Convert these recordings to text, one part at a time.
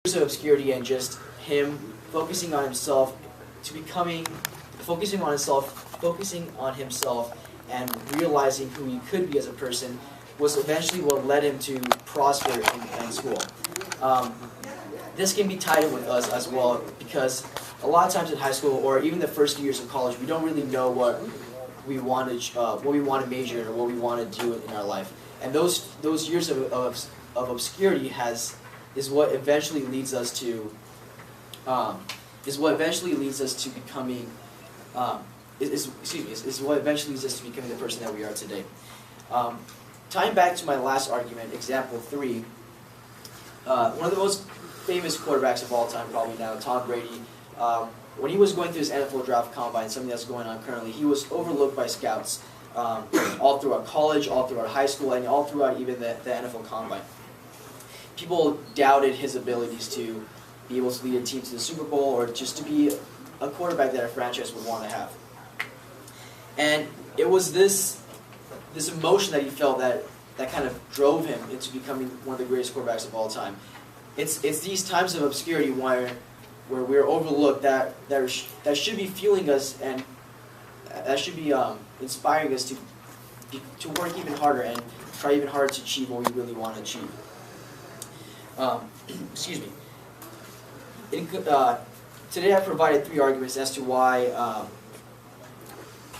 years of obscurity and just him focusing on himself to becoming, focusing on himself and realizing who he could be as a person was eventually what led him to prosper in school. This can be tied in with us as well because a lot of times in high school or even the first few years of college, we don't really know what we want to major in or what we want to do in our life. And those years of obscurity is what eventually leads us to becoming is what eventually leads us to becoming the person that we are today. Tying back to my last argument, example 3, one of the most famous quarterbacks of all time, probably now, Tom Brady. When he was going through his NFL draft combine, something that's going on currently, he was overlooked by scouts all throughout college, all throughout high school, and all throughout even the NFL combine. People doubted his abilities to be able to lead a team to the Super Bowl or just to be a quarterback that a franchise would want to have. And it was this emotion that he felt that kind of drove him into becoming one of the greatest quarterbacks of all time. It's these times of obscurity where we're overlooked that should be fueling us and that should be inspiring us to work even harder and try even harder to achieve what we really want to achieve. Excuse me. Today I provided 3 arguments as to why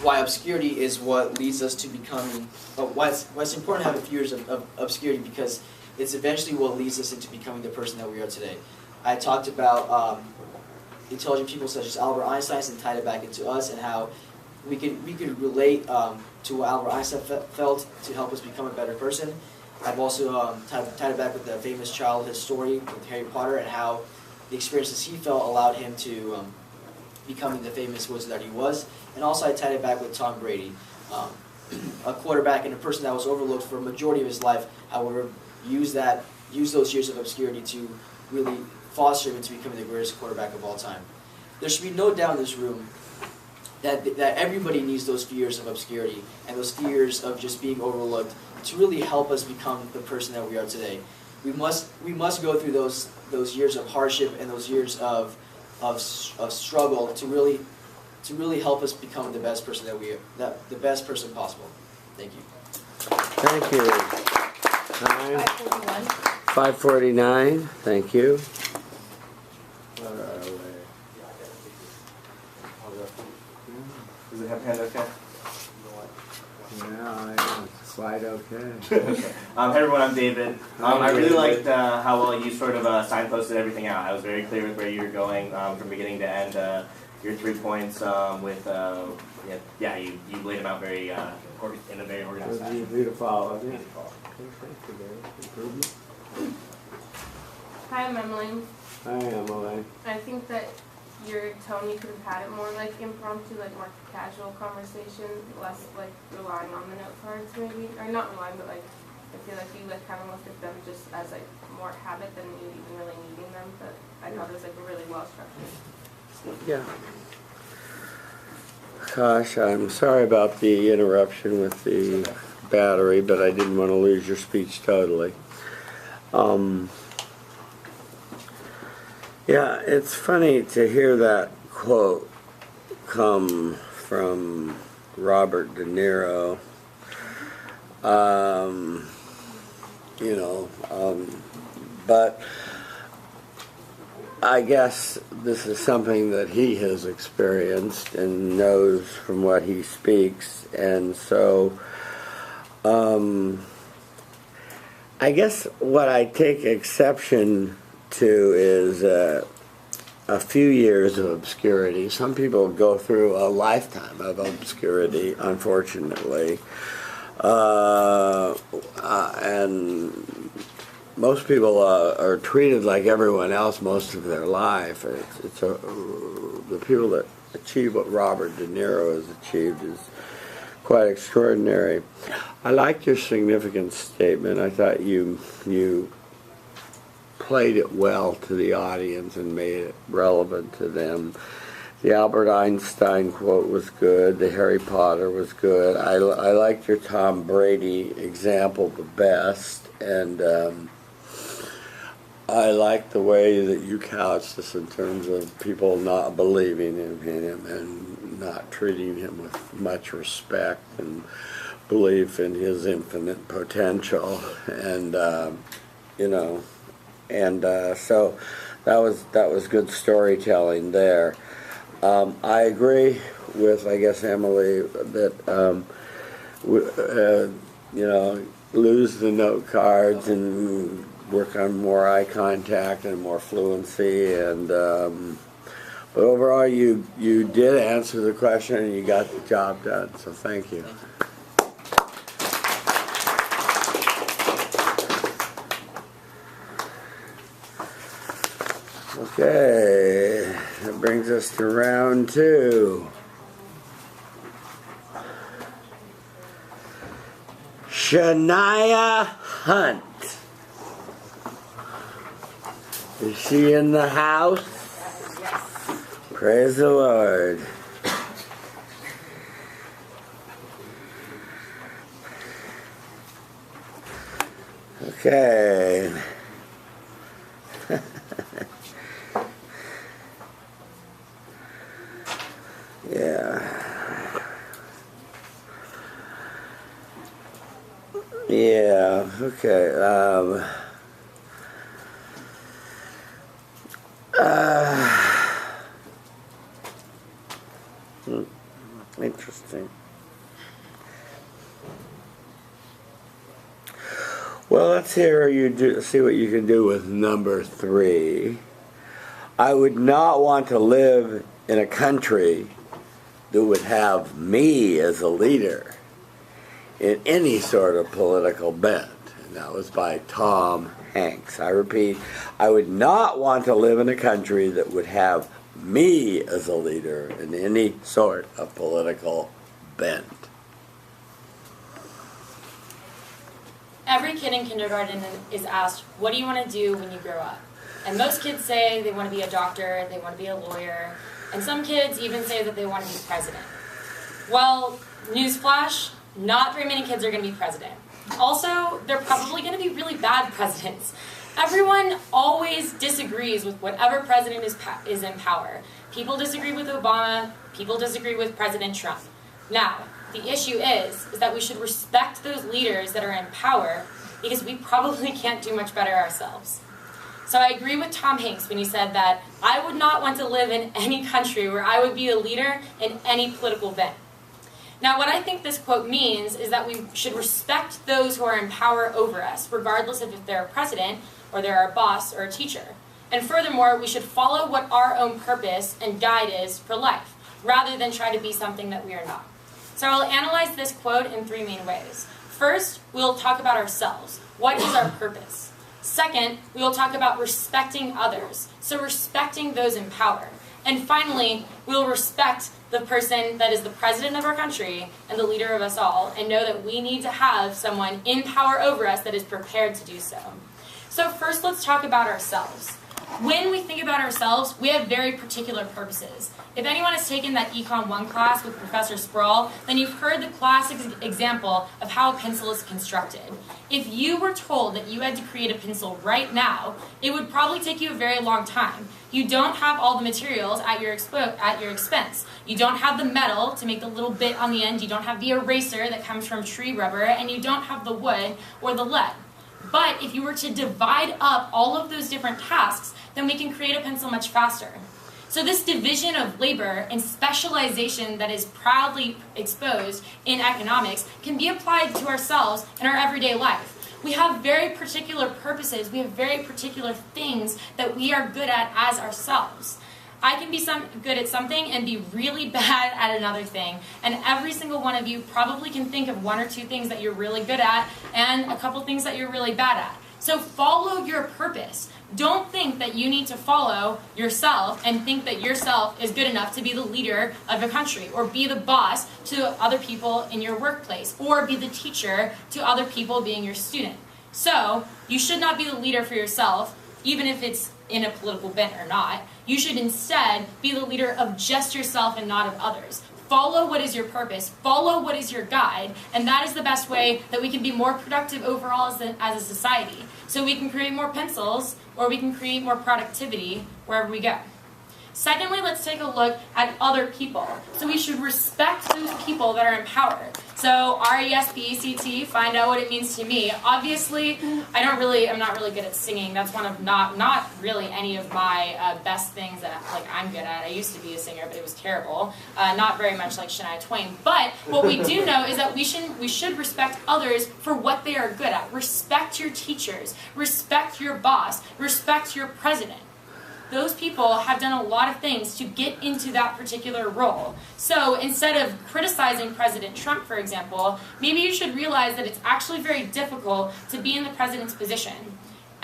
obscurity is what leads us to becoming. Why it's important to have a few years of obscurity because it's eventually what leads us into becoming the person that we are today. I talked about intelligent people such as Albert Einstein and tied it back into us and how we could relate to what Albert Einstein felt to help us become a better person. I've also tied it back with the famous childhood story with Harry Potter and how the experiences he felt allowed him to becoming the famous wizard that he was. And also I tied it back with Tom Brady, a quarterback and a person that was overlooked for a majority of his life, however, used those years of obscurity to really foster him into becoming the greatest quarterback of all time. There should be no doubt in this room that everybody needs those few years of obscurity and those few years of just being overlooked to really help us become the person that we are today. We must go through those years of hardship and those years of struggle to really help us become the best person the best person possible. Thank you. Thank you. Time 5:49. Thank you. Does it have hand okay? Yeah, slide okay. Hey everyone, I'm David. I really liked how well you sort of signposted everything out. I was very clear with where you were going from beginning to end. Your 3 points with you laid them out very in a very organized fashion. Easy to follow. Yeah. Hi, I'm Emily. Hi, Emily. I think that your tone, you could have had it more like impromptu, like more casual conversation, less like relying on the note cards maybe, or not relying, but like I feel like you like kind of looked at them just as like more habit than you even really needing them. But I thought it was like really well structured. Yeah. Gosh, I'm sorry about the interruption with the battery, but I didn't want to lose your speech totally. Yeah, it's funny to hear that quote come from Robert De Niro. But I guess this is something that he has experienced and knows from what he speaks, and so I guess what I take exception to is a few years of obscurity. Some people go through a lifetime of obscurity, unfortunately, and most people are treated like everyone else most of their life. The people that achieve what Robert De Niro has achieved is quite extraordinary. I liked your significance statement. I thought you played it well to the audience and made it relevant to them. The Albert Einstein quote was good. The Harry Potter was good. I liked your Tom Brady example the best. And I like the way that you couch this in terms of people not believing in him and not treating him with much respect and belief in his infinite potential, and so that was good storytelling there. I agree with, I guess, Emily, that lose the note cards and work on more eye contact and more fluency, and but overall you did answer the question and you got the job done, so thank you. Okay, that brings us to round 2. Shania Hunt. Is she in the house? Yes. Praise the Lord. Okay. Yeah, okay. Interesting. Well, let's see what you can do with number 3. I would not want to live in a country that would have me as a leader in any sort of political bent. And that was by Tom Hanks. I repeat, I would not want to live in a country that would have me as a leader in any sort of political bent. Every kid in kindergarten is asked, what do you want to do when you grow up? And most kids say they want to be a doctor, they want to be a lawyer, and some kids even say that they want to be president. Well, newsflash, not very many kids are going to be president. Also, they're probably going to be really bad presidents. Everyone always disagrees with whatever president is in power. People disagree with Obama, people disagree with President Trump. Now, the issue is that we should respect those leaders that are in power because we probably can't do much better ourselves. So I agree with Tom Hanks when he said that I would not want to live in any country where I would be a leader in any political bent. Now, what I think this quote means is that we should respect those who are in power over us, regardless of if they're a president or they're our boss or a teacher. And furthermore, we should follow what our own purpose and guide is for life, rather than try to be something that we are not. So I'll analyze this quote in 3 main ways. First, we'll talk about ourselves. What is our purpose? Second, we will talk about respecting others, so respecting those in power. And finally, we'll respect the person that is the president of our country and the leader of us all, and know that we need to have someone in power over us that is prepared to do so. So first, let's talk about ourselves. When we think about ourselves, we have very particular purposes. If anyone has taken that Econ 1 class with Professor Sproul, then you've heard the classic example of how a pencil is constructed. If you were told that you had to create a pencil right now, it would probably take you a very long time. You don't have all the materials at your expense. You don't have the metal to make the little bit on the end, you don't have the eraser that comes from tree rubber, and you don't have the wood or the lead. But if you were to divide up all of those different tasks, then we can create a pencil much faster. So this division of labor and specialization that is proudly exposed in economics can be applied to ourselves in our everyday life. We have very particular purposes, we have very particular things that we are good at as ourselves. I can be good at something and be really bad at another thing. And every single one of you probably can think of 1 or 2 things that you're really good at and a couple things that you're really bad at. So follow your purpose. Don't think that you need to follow yourself and think that yourself is good enough to be the leader of a country or be the boss to other people in your workplace or be the teacher to other people being your student. So you should not be the leader for yourself, even if it's in a political bent or not. You should instead be the leader of just yourself and not of others. follow what is your purpose, follow what is your guide, and that is the best way that we can be more productive overall as a society. So we can create more pencils, or we can create more productivity wherever we go. Secondly, let's take a look at other people. So we should respect those people that are in power. So RESPECT, find out what it means to me. Obviously, I'm not really good at singing. That's one of not really any of my best things that I'm good at. I used to be a singer, but it was terrible. Not very much like Shania Twain. But what we do know is that we should respect others for what they are good at. Respect your teachers. Respect your boss. Respect your president. Those people have done a lot of things to get into that particular role. So instead of criticizing President Trump, for example, maybe you should realize that it's actually very difficult to be in the president's position.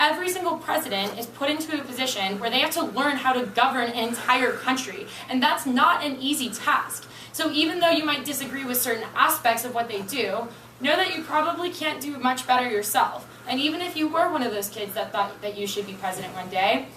Every single president is put into a position where they have to learn how to govern an entire country, and that's not an easy task. So even though you might disagree with certain aspects of what they do, know that you probably can't do much better yourself. And even if you were one of those kids that thought that you should be president one day,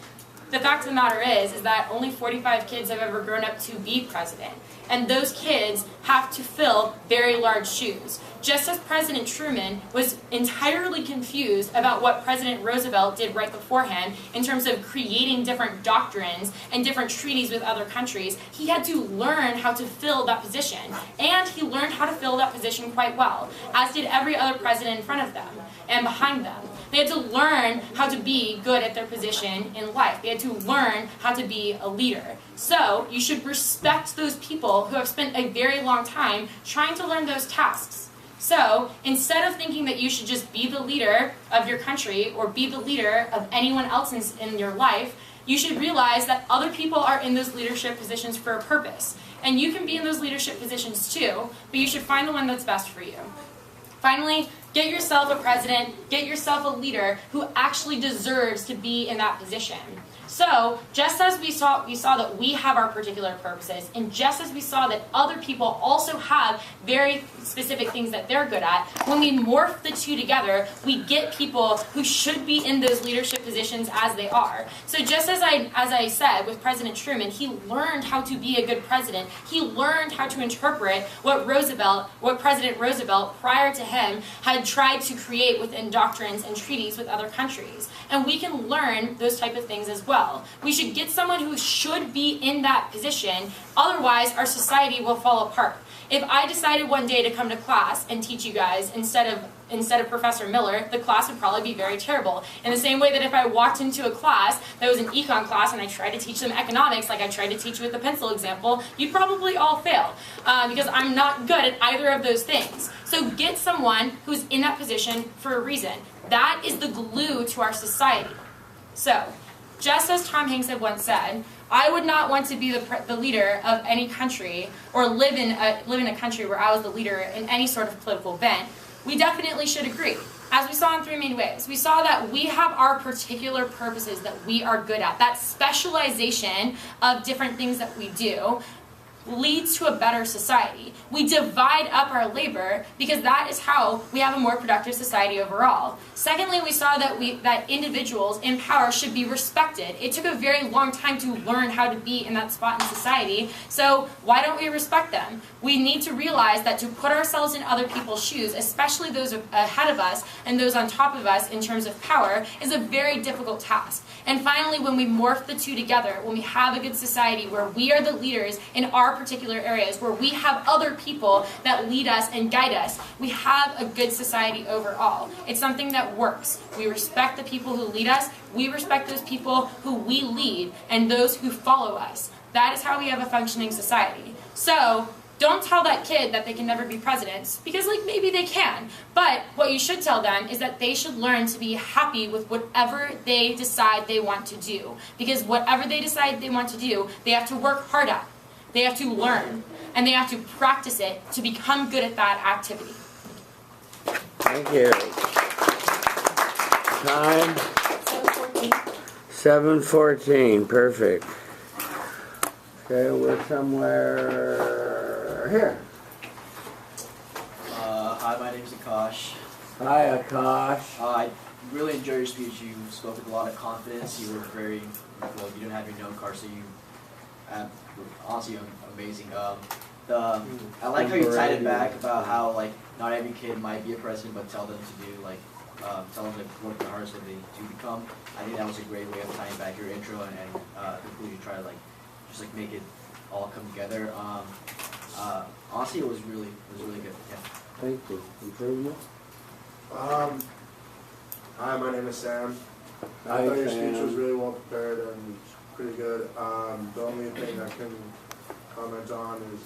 the fact of the matter is that only 45 kids have ever grown up to be president. And those kids have to fill very large shoes. Just as President Truman was entirely confused about what President Roosevelt did right beforehand in terms of creating different doctrines and different treaties with other countries, he had to learn how to fill that position. And he learned how to fill that position quite well, as did every other president in front of them and behind them. They had to learn how to be good at their position in life. They had to learn how to be a leader. So you should respect those people who have spent a very long time trying to learn those tasks. So instead of thinking that you should just be the leader of your country or be the leader of anyone else in your life, you should realize that other people are in those leadership positions for a purpose. And you can be in those leadership positions too, but you should find the one that's best for you. Finally, get yourself a president, get yourself a leader who actually deserves to be in that position. So, just as we saw that we have our particular purposes, and just as we saw that other people also have very specific things that they're good at, when we morph the two together, we get people who should be in those leadership positions as they are. So just as I said with President Truman, he learned how to be a good president. He learned how to interpret what President Roosevelt, prior to him, had tried to create within doctrines and treaties with other countries. And we can learn those type of things as well. We should get someone who should be in that position, otherwise our society will fall apart. If I decided one day to come to class and teach you guys instead of Professor Miller, the class would probably be very terrible. In the same way that if I walked into a class that was an econ class and I tried to teach them economics like I tried to teach you with the pencil example, you'd probably all fail because I'm not good at either of those things. So get someone who's in that position for a reason. That is the glue to our society. So, just as Tom Hanks had once said, I would not want to be the leader of any country or live in a country where I was the leader in any sort of political bent. We definitely should agree. As we saw in three main ways, we saw that we have our particular purposes that we are good at. That specialization of different things that we do leads to a better society. We divide up our labor because that is how we have a more productive society overall. Secondly, we saw that individuals in power should be respected. It took a very long time to learn how to be in that spot in society, so why don't we respect them? We need to realize that to put ourselves in other people's shoes, especially those ahead of us and those on top of us in terms of power, is a very difficult task. And finally, when we morph the two together, when we have a good society where we are the leaders in our particular areas, where we have other people that lead us and guide us, we have a good society overall. It's something that works. We respect the people who lead us, we respect those people who we lead, and those who follow us. That is how we have a functioning society. So, don't tell that kid that they can never be presidents, because maybe they can. But what you should tell them is that they should learn to be happy with whatever they decide they want to do. Because whatever they decide they want to do, they have to work hard at. They have to learn, and they have to practice it to become good at that activity. Thank you. Time? 7:14, perfect. Okay, we're somewhere here. Hi, my name's Akash. Hi, Akash. I really enjoyed your speech. You spoke with a lot of confidence. You were very, well, you didn't have your note card, so you, honestly, amazing. I like how you tied it back about how like not every kid might be a president, but tell them to do like tell them to work the hardest so they do become. I think that was a great way of tying back your intro and conclusion. Try to like just like make it all come together. Honestly, it was really good. Yeah. Thank you. Improvement? Hi, my name is Sam. I Hi, thought your Sam. speech was really well prepared and pretty good. The only thing I can comment on is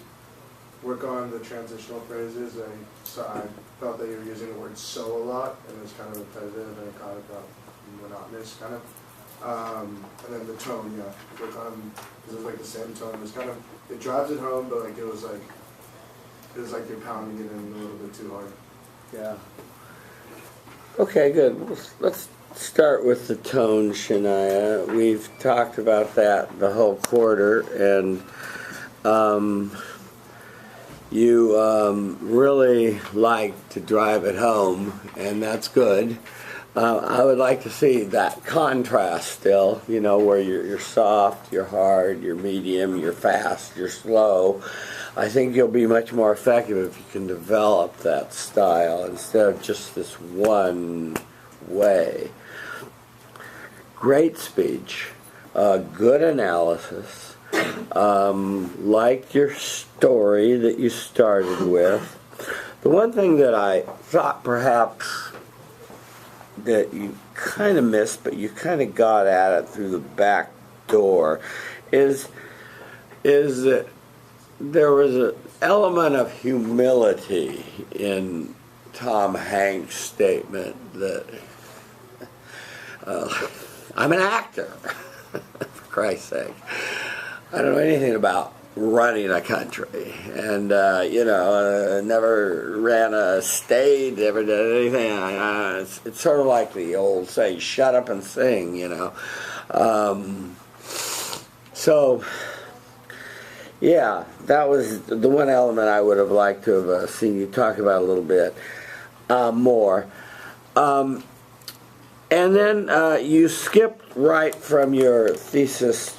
work on the transitional phrases. I felt that you were using the word "so" a lot, and it was kind of repetitive and it kind of got monotonous, kind of. And then the tone, yeah, work on because it was like the same tone. It was kind of it drives it home, but like it was like you're pounding it in a little bit too hard. Yeah. Okay, good. Let's start with the tone, Shania. We've talked about that the whole quarter, and you really like to drive it home, and that's good. I would like to see that contrast still, you know, where you're soft, you're hard, you're medium, you're fast, you're slow. I think you'll be much more effective if you can develop that style instead of just this one way. Great speech, good analysis, like your story that you started with. The one thing that I thought perhaps that you kind of missed, but you kind of got at it through the back door, is that there was an element of humility in Tom Hanks' statement that I'm an actor, for Christ's sake. I don't know anything about running a country, and never ran a state, never did anything. It's sort of like the old saying, "Shut up and sing," you know. So, yeah, that was the one element I would have liked to have seen you talk about a little bit more. And then you skipped right from your thesis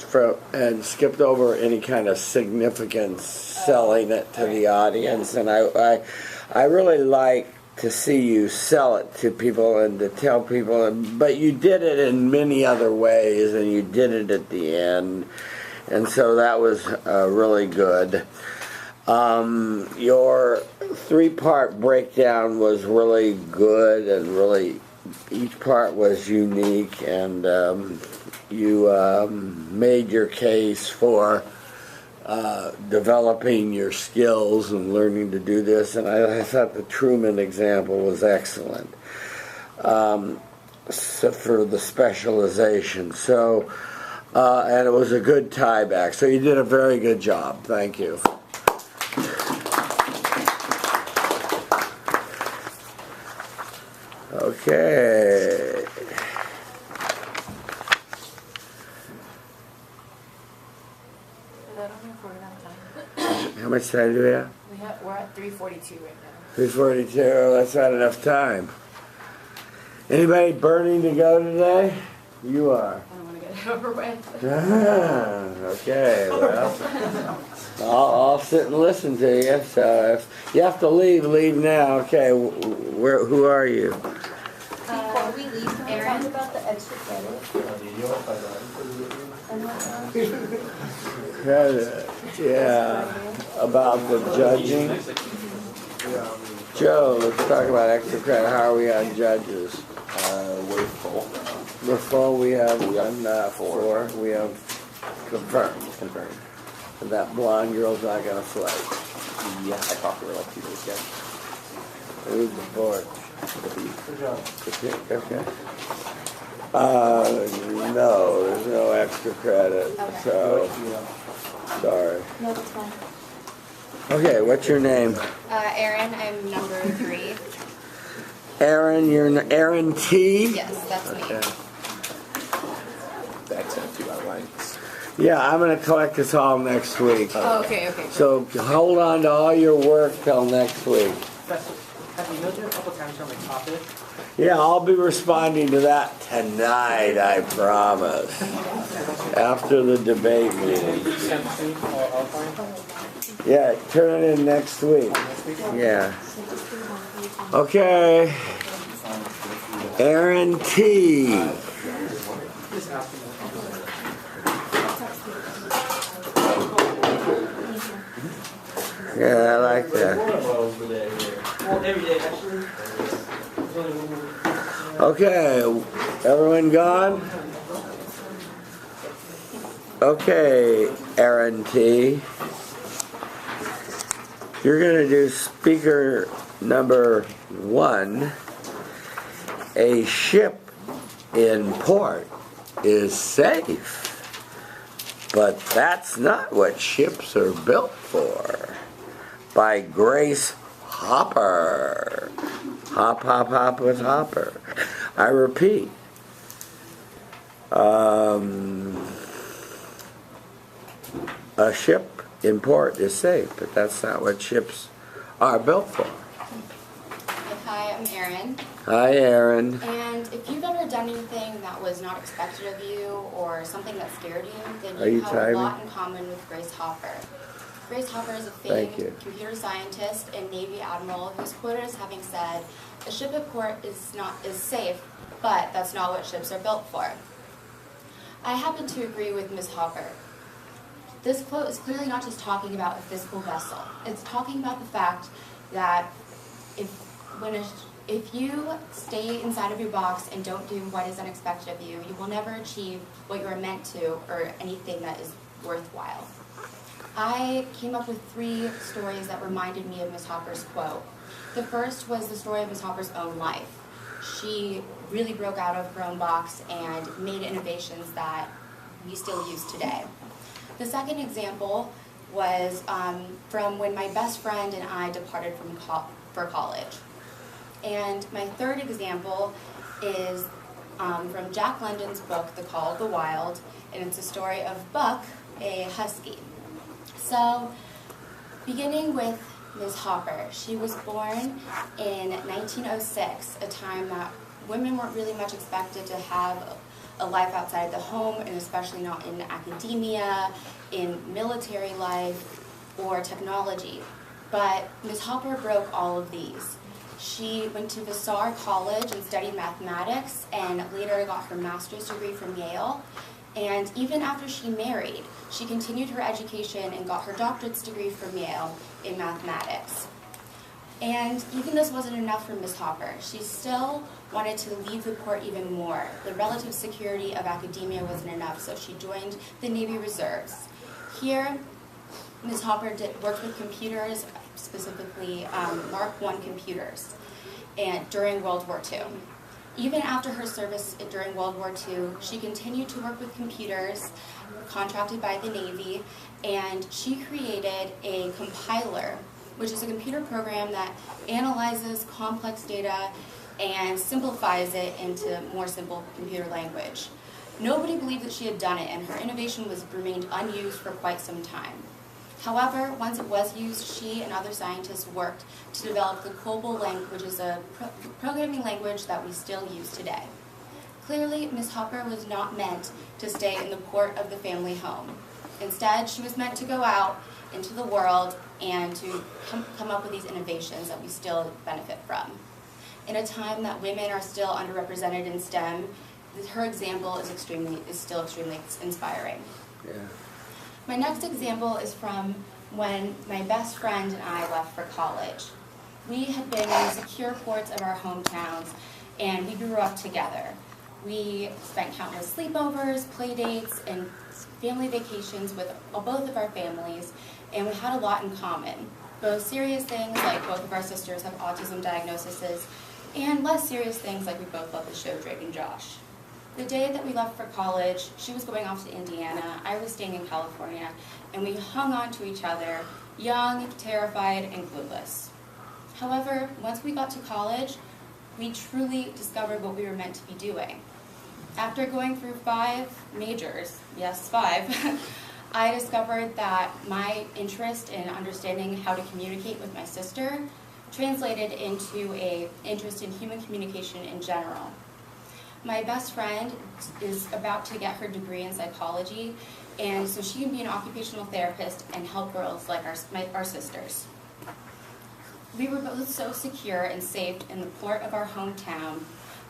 and skipped over any kind of significance, selling it to the audience. And I really like to see you sell it to people and to tell people. But you did it in many other ways, and you did it at the end. And so that was really good. Your three-part breakdown was really good, and really each part was unique, and you made your case for developing your skills and learning to do this, and I thought the Truman example was excellent for the specialization. So, and it was a good tie back. So you did a very good job. Thank you. Okay. How much time do we have? We're at 3:42 right now. 3:42. That's not enough time. Anybody burning to go today? You are. I don't want to get it over with. Okay. Well, I'll sit and listen to you. So if you have to leave, leave now. Okay. Who are you? Before we leave, can we talk about the extra credit? Credit. Yeah. About the judging. Joe, let's talk about extra credit. How are we on judges? We're full. We're full. We have one, 4. We have confirmed. Confirmed. And that blonde girl's not going to flight. Yeah, I talked to her like 2 days ago. Who's the board? Good job. Okay. No, there's no extra credit. Okay. So, sorry. No, that's fine. Okay, what's your name? Erin, I'm number 3. Aaron, you're Aaron T? Yes, that's me. Okay. That's 2 outlines. Yeah, I'm going to collect this all next week. Oh, okay. So hold on to all your work till next week. Have you noted a couple times on the topic? Yeah, I'll be responding to that tonight, I promise. After the debate meeting. I'll find. Yeah, turn it in next week. Yeah. Okay. Aaron T. Yeah, I like that. Okay, everyone gone? Okay, Aaron T. You're going to do speaker number 1. A ship in port is safe, but that's not what ships are built for. By Grace Hopper. Hop, hop, hop with Hopper. I repeat. A ship in port is safe, but that's not what ships are built for. Hi, I'm Erin. Hi, Aaron. And if you've ever done anything that was not expected of you or something that scared you, then Are you have timing? a lot in common with Grace Hopper. Grace Hopper is a Thank famed you. computer scientist and Navy admiral who's quoted as having said, "A ship at port is safe, but that's not what ships are built for." I happen to agree with Ms. Hopper. This quote is clearly not just talking about a physical vessel. It's talking about the fact that if you stay inside of your box and don't do what is unexpected of you, you will never achieve what you are meant to or anything that is worthwhile. I came up with 3 stories that reminded me of Ms. Hopper's quote. The first was the story of Ms. Hopper's own life. She really broke out of her own box and made innovations that we still use today. The second example was from when my best friend and I departed for college. And my third example is from Jack London's book, The Call of the Wild, and it's a story of Buck, a husky. So, beginning with Ms. Hopper, she was born in 1906, a time that women weren't really much expected to have a life outside the home, and especially not in academia, in military life, or technology. But Ms. Hopper broke all of these. She went to Vassar College and studied mathematics, and later got her master's degree from Yale. And even after she married, she continued her education and got her doctorate's degree from Yale in mathematics. And even this wasn't enough for Ms. Hopper. She still wanted to leave the port even more. The relative security of academia wasn't enough, so she joined the Navy Reserves. Here, Ms. Hopper worked with computers, specifically Mark I computers, and during World War II. Even after her service during World War II, she continued to work with computers contracted by the Navy, and she created a compiler, which is a computer program that analyzes complex data and simplifies it into more simple computer language. Nobody believed that she had done it, and her innovation remained unused for quite some time. However, once it was used, she and other scientists worked to develop the COBOL language, which is a programming language that we still use today. Clearly, Ms. Hopper was not meant to stay in the port of the family home. Instead, she was meant to go out into the world and to come up with these innovations that we still benefit from. In a time that women are still underrepresented in STEM, her example is still extremely inspiring. Yeah. My next example is from when my best friend and I left for college. We had been in the secure ports of our hometowns, and we grew up together. We spent countless sleepovers, play dates, and family vacations with both of our families, and we had a lot in common. Both serious things, like both of our sisters have autism diagnoses, and less serious things, like we both love the show Drake and Josh. The day that we left for college, she was going off to Indiana, I was staying in California, and we hung on to each other, young, terrified, and clueless. However, once we got to college, we truly discovered what we were meant to be doing. After going through 5 majors, yes, 5, I discovered that my interest in understanding how to communicate with my sister translated into an interest in human communication in general. My best friend is about to get her degree in psychology, and so she can be an occupational therapist and help girls like our sisters. We were both so secure and safe in the port of our hometown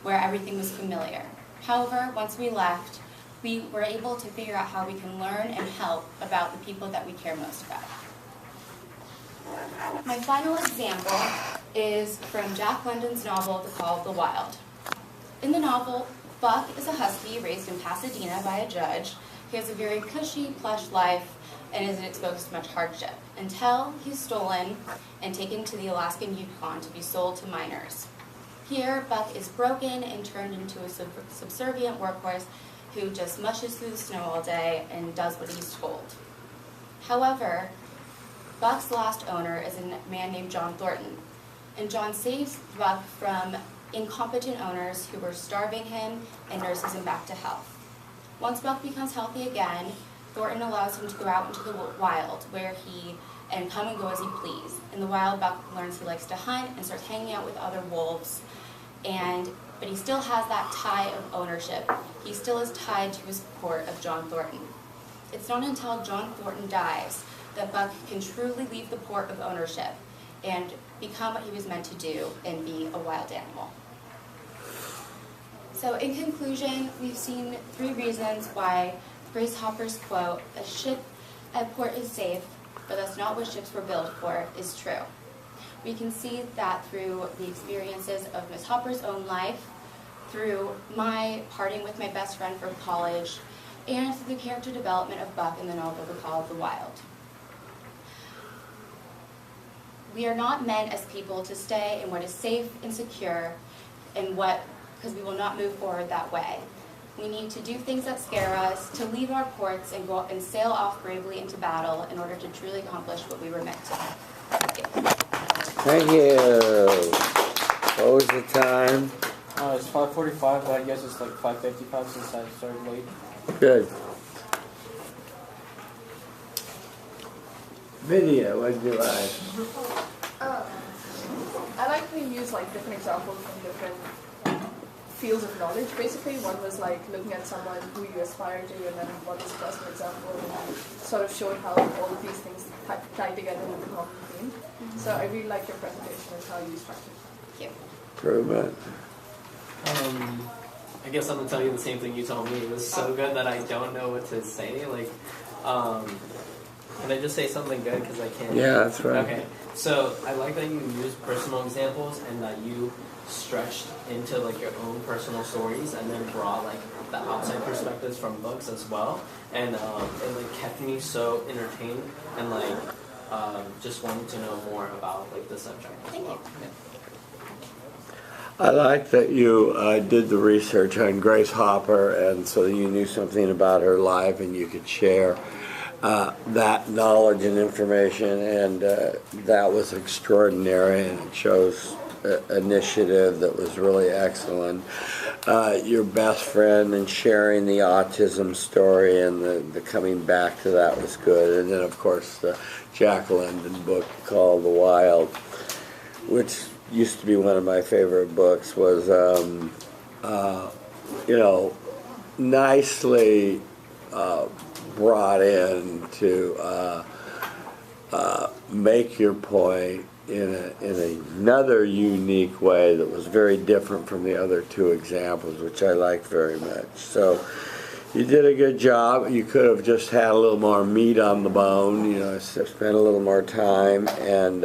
where everything was familiar. However, once we left, we were able to figure out how we can learn and help about the people that we care most about. My final example is from Jack London's novel, The Call of the Wild. In the novel, Buck is a husky raised in Pasadena by a judge. He has a very cushy, plush life and isn't exposed to much hardship until he's stolen and taken to the Alaskan Yukon to be sold to miners. Here, Buck is broken and turned into a subservient workhorse who just mushes through the snow all day and does what he's told. However, Buck's last owner is a man named John Thornton, and John saves Buck from incompetent owners who were starving him and nurses him back to health. Once Buck becomes healthy again, Thornton allows him to go out into the wild and come and go as he please. In the wild, Buck learns he likes to hunt and starts hanging out with other wolves, but he still has that tie of ownership. He still is tied to his support of John Thornton. It's not until John Thornton dies that Buck can truly leave the port of ownership and become what he was meant to do and be a wild animal. So in conclusion, we've seen 3 reasons why Grace Hopper's quote, "A ship at port is safe, but that's not what ships were built for," is true. We can see that through the experiences of Ms. Hopper's own life, through my parting with my best friend from college, and through the character development of Buck in the novel The Call of the Wild. We are not meant as people to stay in what is safe and secure because we will not move forward that way. We need to do things that scare us, to leave our ports and go and sail off bravely into battle in order to truly accomplish what we were meant to. Thank you. Thank you. What was the time? It's 5:45, but I guess it's like 5:55 since I started late. Good. Video, what did you like? I like to use like different examples from different fields of knowledge. Basically, one was like looking at someone who you aspire to, and then one was a personal example, and sort of showed how all of these things tie together with the common theme. So I really like your presentation and how you structured it. Thank you. Improvement. I guess I'm gonna tell you the same thing you told me. It was so good that I don't know what to say. Like, can I just say something good because I can't? Yeah, that's right. Okay. So I like that you used personal examples and that you stretched into like your own personal stories and then brought like the outside perspectives from books as well. And it like kept me so entertained and like just wanting to know more about like the subject as well. Yeah. I like that you did the research on Grace Hopper, and so you knew something about her life and you could share that knowledge and information, and that was extraordinary, and it shows initiative that was really excellent. Your best friend and sharing the autism story and the coming back to that was good, and then of course the Jack London book called The Wild, which used to be one of my favorite books, was nicely brought in to make your point in another unique way that was very different from the other 2 examples, which I liked very much. So you did a good job. You could have just had a little more meat on the bone, spent a little more time, and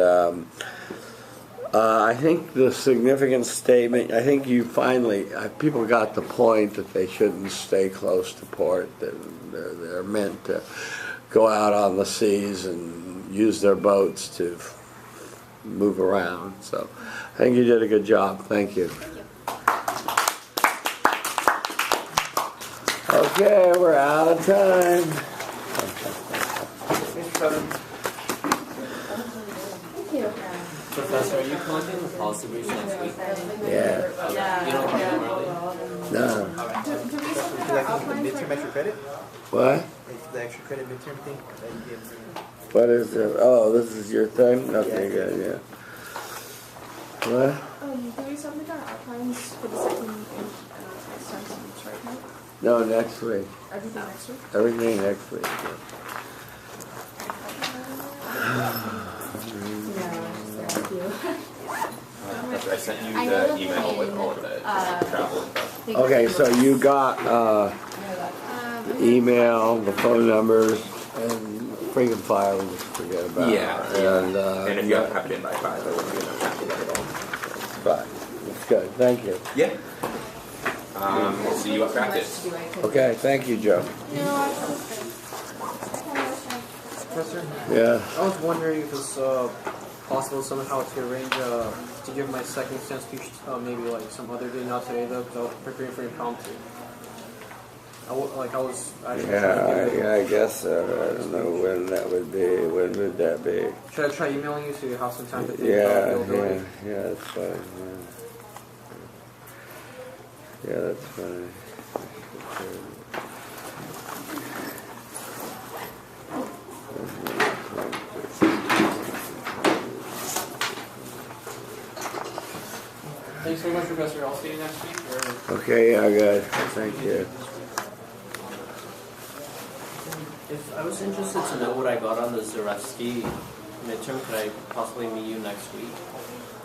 I think the significant statement, I think you finally, people got the point that they shouldn't stay close to port, that they're meant to go out on the seas and use their boats to move around. So I think you did a good job. Thank you. Okay, we're out of time. Professor, are you collecting the policy briefs next week? Yeah. You don't come in early? No. Do we submit our outlines? Midterm extra credit? What? The extra credit midterm thing? What is it? Oh, this is your thing? Okay, good, yeah. What? Do we submit our outlines for the second exam right now? No, next week. Everything next week? Everything next week. Yeah. I sent you I know the that email with in, all of the travel info. Okay, so you got the email, the phone numbers, and freaking flyer. We just forget about. Yeah. And if you have it in by 5, I wouldn't be able to tackle that at all. But it's good. Thank you. Yeah. We'll see you at practice. Okay, thank you, Joe. Professor? Yeah. I was wondering if it's possible somehow to arrange to give my second chance speech maybe like some other day, not today though, because I was preparing for impromptu. I guess so. I don't know when that would be. When would that be? Should I try emailing you so you have some time to think about Yeah, availability? that's fine. Yeah, that's fine. Thanks so much, Professor. I'll see you next week. Okay, yeah, good. Thank you. If I was interested to know what I got on the Zarevsky midterm, could I possibly meet you next week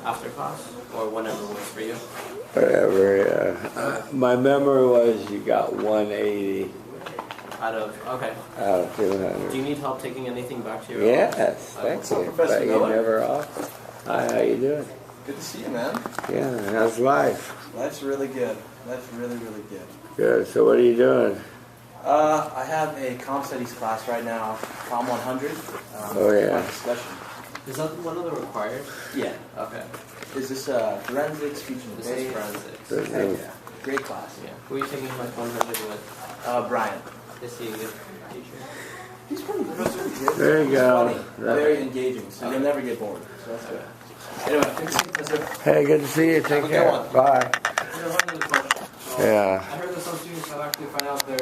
after class or whenever works for you? Whatever, yeah. My memory was you got 180 Out of 200. Do you need help taking anything back to your Yes, office? thank What's up, you. Professor But Miller? you're never off. Hi, how you doing? Good to see you, man. Yeah, how's life? That's really good. That's really, really good. Good. So what are you doing? I have a comp studies class right now, Com 100. Oh, yeah. Discussion. Is that one of the required? Yeah. Okay. Is this forensics, speech and This debate? is forensics. Heck yeah. Great class. Yeah. Who are you taking like 100 with? Brian. Is he a good teacher? He's pretty good. There you He's go. funny, very engaging, so you'll never get bored. So that's good. Anyway, good to see you, Professor. Hey, good to see you. Take care. Bye. I have another question. Yeah. I heard that some students have actually found out their